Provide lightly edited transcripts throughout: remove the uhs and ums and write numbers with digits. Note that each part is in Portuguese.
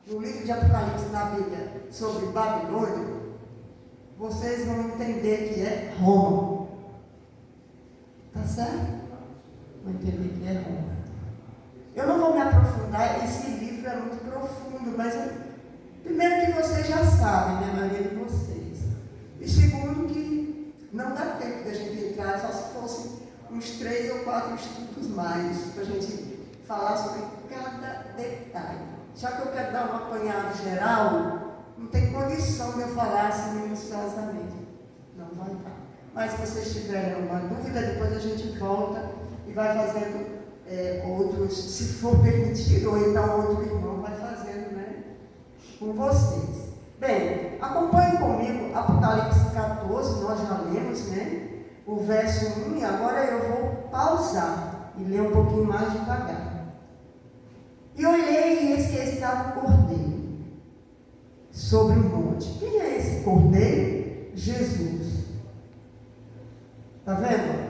no livro de Apocalipse na Bíblia sobre Babilônia, vocês vão entender que é Roma. Tá certo? Vão entender que é Roma. Eu não vou me aprofundar, esse livro é muito profundo, mas primeiro que vocês já sabem, né, a maioria de vocês. E segundo que não dá tempo da gente entrar, só se fosse uns 3 ou 4 estudos mais, para a gente falar sobre cada detalhe. Já que eu quero dar um apanhado geral, não tem condição de eu falar assim minuciosamente. Não vai dar. Mas se vocês tiverem alguma dúvida, depois a gente volta e vai fazendo outros, se for permitido, ou então outro irmão vai fazendo, né, com vocês. Bem, acompanhem comigo Apocalipse 14, nós já lemos, né, o verso 1, e agora eu vou pausar e ler um pouquinho mais devagar. E olhei e eis que estava o cordeiro sobre o monte. Quem é esse cordeiro? Jesus. Está vendo?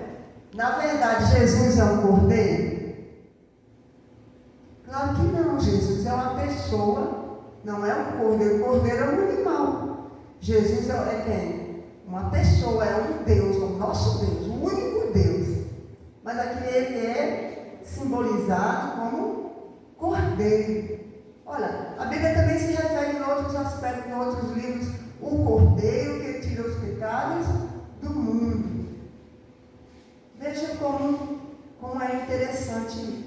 Na verdade, Jesus é um cordeiro? Claro que não, Jesus é uma pessoa, não é um cordeiro. O cordeiro é um animal. Jesus é quem? Uma pessoa, é um Deus, o nosso Deus, o único Deus. Mas aqui ele é simbolizado como cordeiro. Olha, a Bíblia também se refere em outros aspectos, em outros livros, o cordeiro que tira os pecados do mundo. Veja como é interessante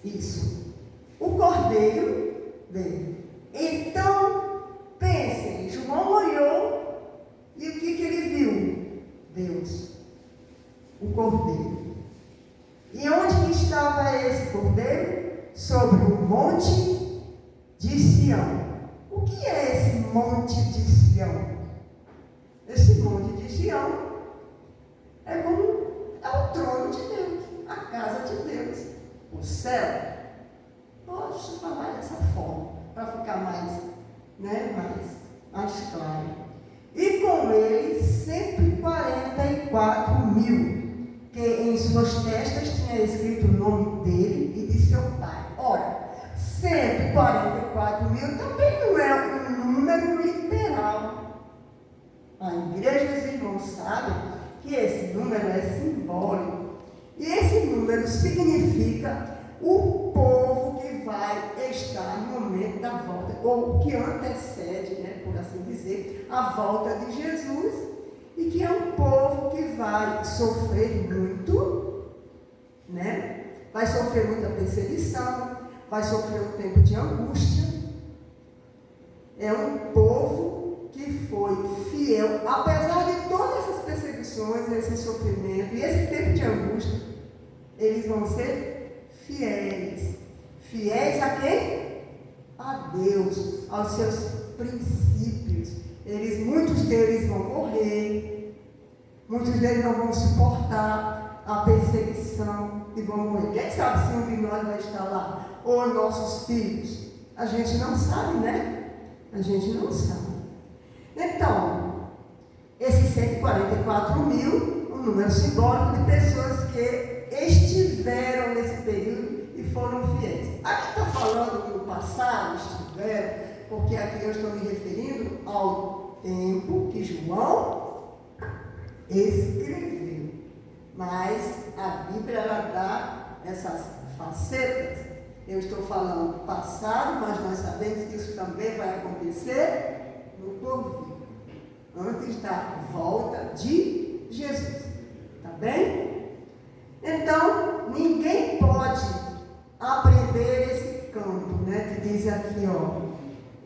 isso. O cordeiro veio. Então, pensem, João olhou e o que ele viu? Deus, o cordeiro. E onde que estava esse cordeiro? Sobre o monte de Sião. O que é esse monte de Sião? Esse monte de Sião é o trono de Deus, a casa de Deus, o céu. Posso falar dessa forma, para ficar mais claro. E com ele 144 mil, que em suas testas tinha escrito o nome dele e de seu pai. Ora, 144 mil também não é um número literal. A igreja dos irmãos sabe que esse número é simbólico. E esse número significa o povo que vai estar no momento da volta, ou que antecede, né, por assim dizer, a volta de Jesus, e que é um povo que vai sofrer muito, né? Vai sofrer muita perseguição, vai sofrer um tempo de angústia. É um povo que foi fiel, apesar de todas essas perseguições, esse sofrimento e esse tempo de angústia, eles vão ser fiéis. Fiéis a quem? A Deus, aos seus princípios. Muitos deles vão morrer, muitos deles não vão suportar a perseguição e vão morrer. Quem sabe se um de nós vai estar lá? Ou nossos filhos? A gente não sabe, né? A gente não sabe. Então, esses 144 mil, um número simbólico de pessoas que estiveram nesse período e foram fiéis. Aqui está falando que no passado estiveram, porque aqui eu estou me referindo ao tempo que João escreveu. Mas a Bíblia ela dá essas facetas. Eu estou falando passado, mas nós sabemos que isso também vai acontecer no porvir, antes da volta de Jesus. Tá bem? Então, ninguém pode aprender esse canto, né? Que diz aqui, ó.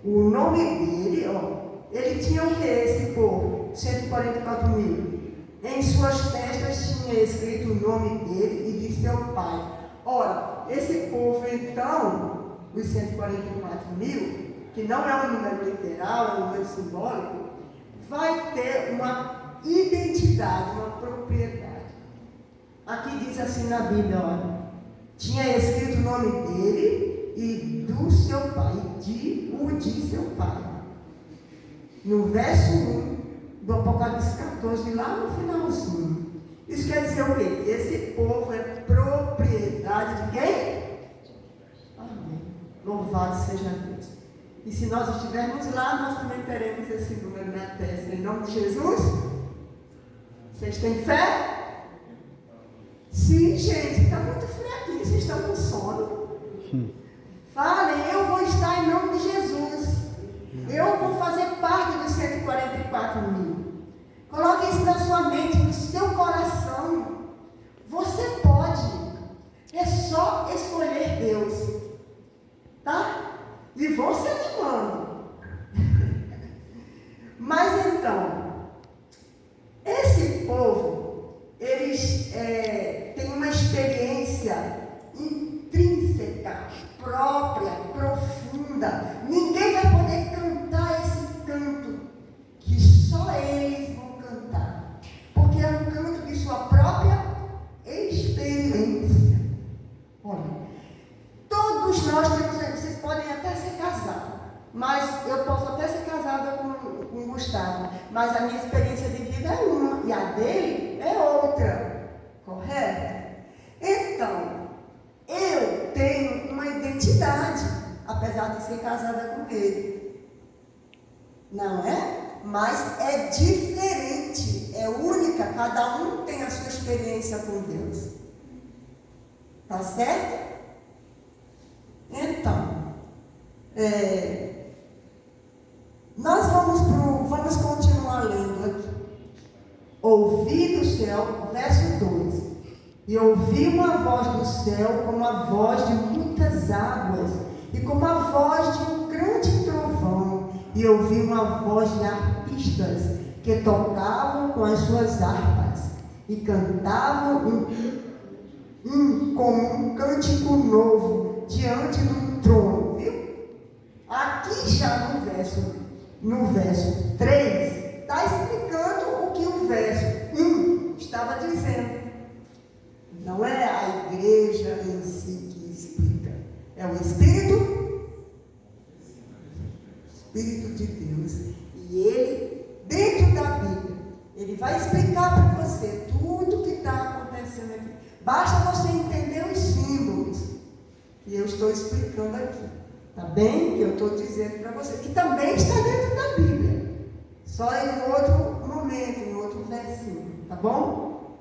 O nome dele, ó. Ele tinha o que, esse povo? 144 mil. Em suas testas tinha escrito o nome dele e de seu pai. Ora, esse povo, então, os 144 mil, que não é um número literal, é um número simbólico, vai ter uma identidade, uma propriedade. Aqui diz assim na Bíblia, olha, tinha escrito o nome dele e do seu pai, de seu pai. No verso 1 do Apocalipse 14, lá no finalzinho. Isso quer dizer o quê? Esse povo é propriedade de quem? Amém. Louvado seja Deus. E se nós estivermos lá, nós também teremos esse número na testa. Em nome de Jesus? Vocês têm fé? Sim, gente, está muito fraquinho, vocês estão com sono. Falem, eu vou estar em nome de Jesus. Eu vou fazer parte dos 144 mil. Coloque isso na sua mente, no seu coração. Você pode. É só escolher Deus. Tá? E vou se animando. Mas então, esse povo, eles têm uma experiência intrínseca, própria, profunda. Ninguém vai poder cantar esse canto que só eles vão cantar, porque é um canto de sua própria experiência. Olha, todos nós temos, vocês podem até ser casados, mas eu posso até ser casada com o Gustavo, mas a minha experiência de vida é uma e a dele é outra, correto? Então, eu tenho uma identidade, apesar de ser casada com ele, não é? Mas é diferente, é única, cada um tem a sua experiência com Deus. Tá certo? Então, nós vamos continuar lendo aqui. Ouvi do céu, verso 2. E ouvi uma voz do céu como a voz de muitas águas, e como a voz de um grande trovão. E ouvi uma voz de arpistas que tocavam com as suas harpas e cantavam com um cântico novo diante do trono. Viu? Aqui já no verso 3, está explicando o que o verso 1 estava dizendo. Não é a igreja em si que explica, é o Espírito de Deus. E ele, dentro da Bíblia, ele vai explicar para você tudo o que está acontecendo aqui. Basta você entender os símbolos que eu estou explicando aqui. Tá bem? Que eu estou dizendo para você, que também está dentro da Bíblia. Só em outro momento, em outro versinho. Tá bom?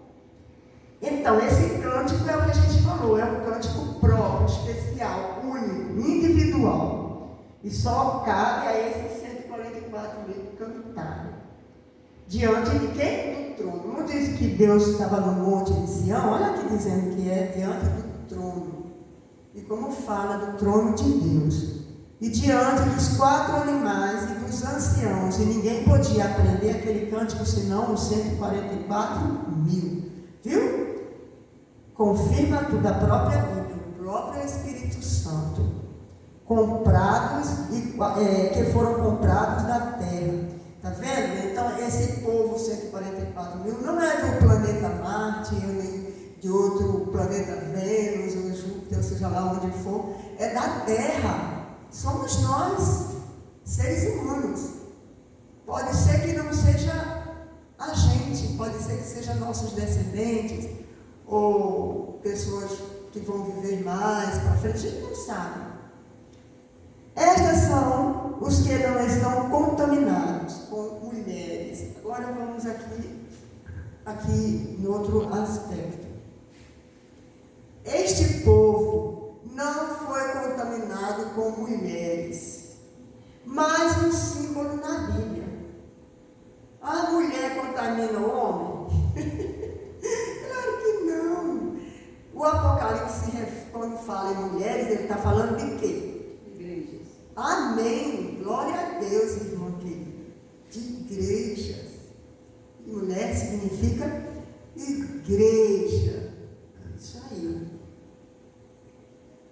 Então, esse cântico é o que a gente falou, é um cântico próprio, especial, único, individual. E só cabe a esses 144 mil cantarem. Diante de quem? Do trono. Não diz que Deus estava no monte de Sião? Olha aqui dizendo que é diante do trono. E como fala do trono de Deus. E diante dos 4 animais e dos anciãos. E ninguém podia aprender aquele cântico senão os 144 mil. Viu? Confirma tudo a própria Bíblia, o próprio Espírito Santo. Comprados, que foram comprados da terra. Está vendo? Então, esse povo, 144 mil, não é do planeta Marte, nem de outro planeta Vênus, ou Júpiter, ou seja lá onde for. É da terra. Somos nós, seres humanos. Pode ser que não seja a gente, pode ser que seja nossos descendentes, ou pessoas que vão viver mais para frente, a gente não sabe. Estes são os que não estão contaminados com mulheres. Agora vamos aqui em outro aspecto. Este povo não foi contaminado com mulheres, mas um símbolo na Bíblia. A mulher contamina o homem? Claro que não. O Apocalipse, quando fala em mulheres, ele está falando de quê? Amém, glória a Deus, irmão querido. De igrejas. E mulher significa igreja. Isso aí.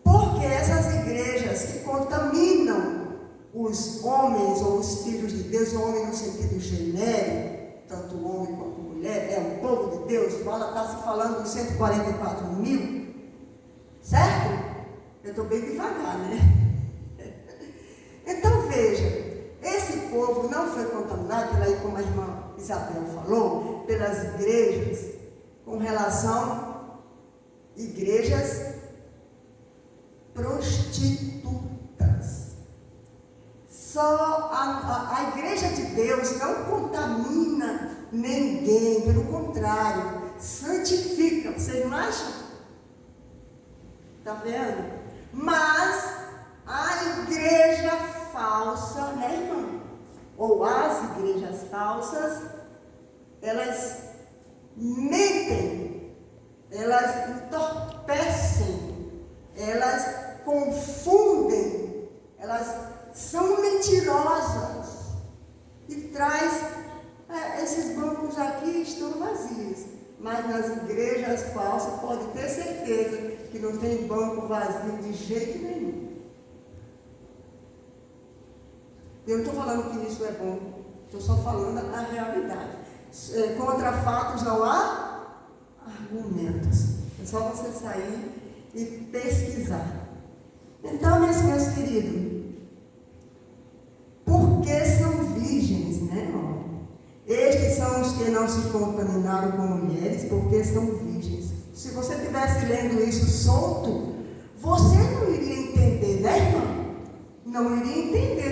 Porque essas igrejas que contaminam os homens ou os filhos de Deus, o homem no sentido genérico, tanto homem quanto mulher, é o povo de Deus, está se falando dos 144 mil, certo? Eu estou bem devagar, né? Então veja, esse povo não foi contaminado, como a irmã Isabel falou, pelas igrejas, com relação a igrejas prostitutas. Só a igreja de Deus não contamina ninguém, pelo contrário, santifica. Vocês não acham? Está vendo? Mas a igreja falsa, né, irmão? Ou as igrejas falsas, elas mentem, elas entorpecem, elas confundem, elas são mentirosas e traz esses bancos aqui estão vazios, mas nas igrejas falsas pode ter certeza que não tem banco vazio de jeito nenhum. Eu não estou falando que isso é bom, estou só falando a realidade. Contra fatos não há argumentos. É só você sair e pesquisar. Então, meus queridos, porque são virgens, né, irmão? Estes são os que não se contaminaram com mulheres, porque são virgens. Se você estivesse lendo isso solto, você não iria entender, né, irmão? Não iria entender.